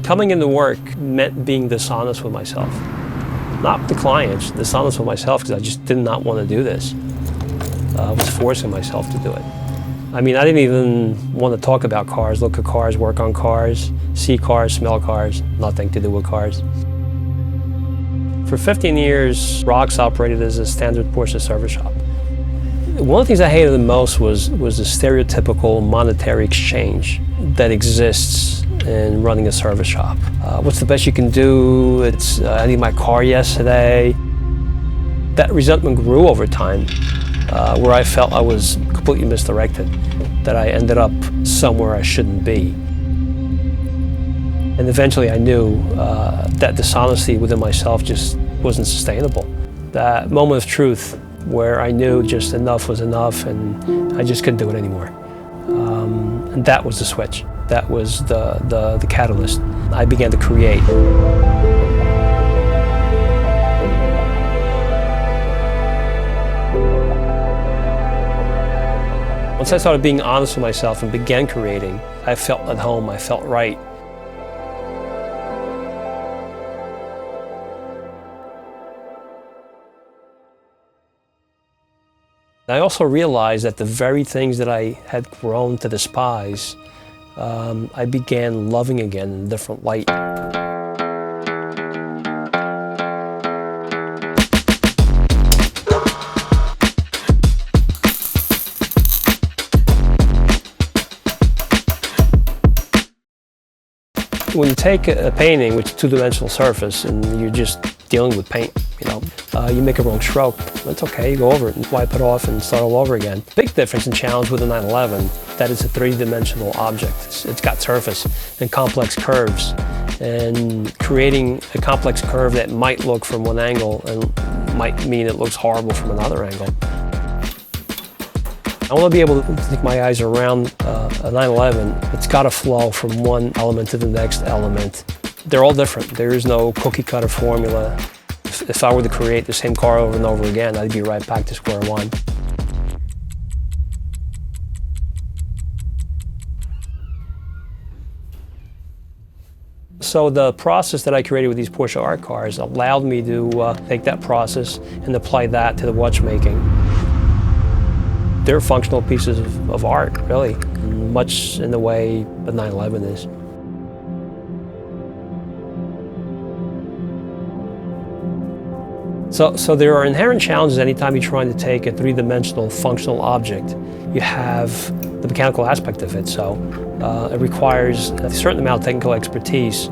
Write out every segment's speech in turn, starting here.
Coming into work meant being dishonest with myself. Not with the clients, dishonest with myself because I just did not want to do this. I was forcing myself to do it. I mean, I didn't even want to talk about cars, look at cars, work on cars, see cars, smell cars, nothing to do with cars. For 15 years, Rox operated as a standard Porsche service shop. One of the things I hated the most was the stereotypical monetary exchange that exists in running a service shop. What's the best you can do? It's, I need my car yesterday. That resentment grew over time, where I felt I was completely misdirected, that I ended up somewhere I shouldn't be. And eventually I knew that dishonesty within myself just wasn't sustainable. That moment of truth where I knew just enough was enough and I just couldn't do it anymore. And that was the switch. That was the catalyst. I began to create. Once I started being honest with myself and began creating, I felt at home, I felt right. I also realized that the very things that I had grown to despise, I began loving again in a different light. When you take a painting, which is a two-dimensional surface, and you're just dealing with paint, you make a wrong stroke. That's okay, you go over it and wipe it off and start all over again. Big difference and challenge with the 911, that it's a three-dimensional object. It's got surface and complex curves. And creating a complex curve that might look from one angle and might mean it looks horrible from another angle. I want to be able to take my eyes around a 911. It's got to flow from one element to the next element. They're all different. There is no cookie-cutter formula. If I were to create the same car over and over again, I'd be right back to square one. So the process that I created with these Porsche art cars allowed me to take that process and apply that to the watchmaking. They're functional pieces of art, really, much in the way the 911 is. So there are inherent challenges anytime you're trying to take a three-dimensional functional object. You have the mechanical aspect of it, so it requires a certain amount of technical expertise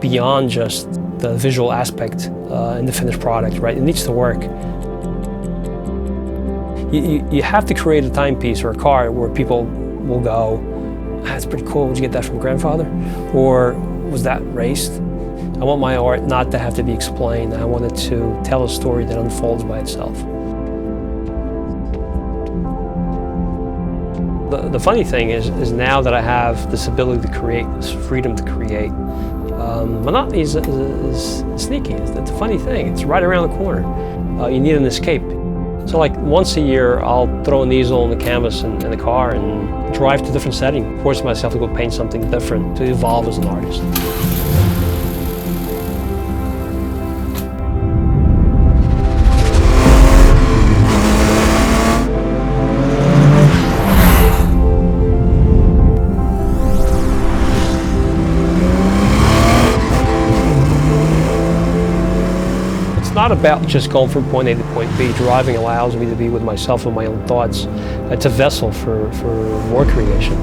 beyond just the visual aspect in the finished product, right? It needs to work. You have to create a timepiece or a car where people will go, that's pretty cool, would you get that from grandfather? Or was that raced? I want my art not to have to be explained. I want it to tell a story that unfolds by itself. The funny thing is now that I have this ability to create, this freedom to create, monotony is sneaky. It's a funny thing. It's right around the corner. You need an escape. So like once a year, I'll throw an easel and a canvas in the car and drive to a different setting, force myself to go paint something different, to evolve as an artist. It's not about just going from point A to point B. Driving allows me to be with myself and my own thoughts. It's a vessel for more creation.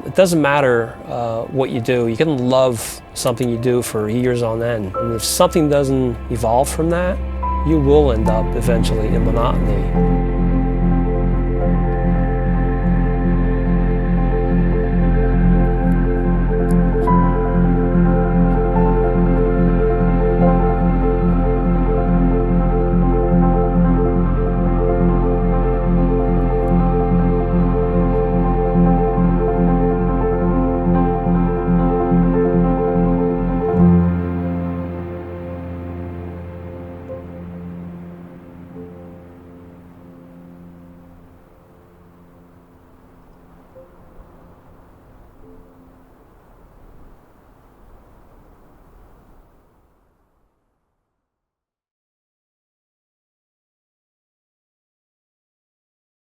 It doesn't matter what you do. You can love something you do for years on end. And if something doesn't evolve from that, you will end up eventually in monotony.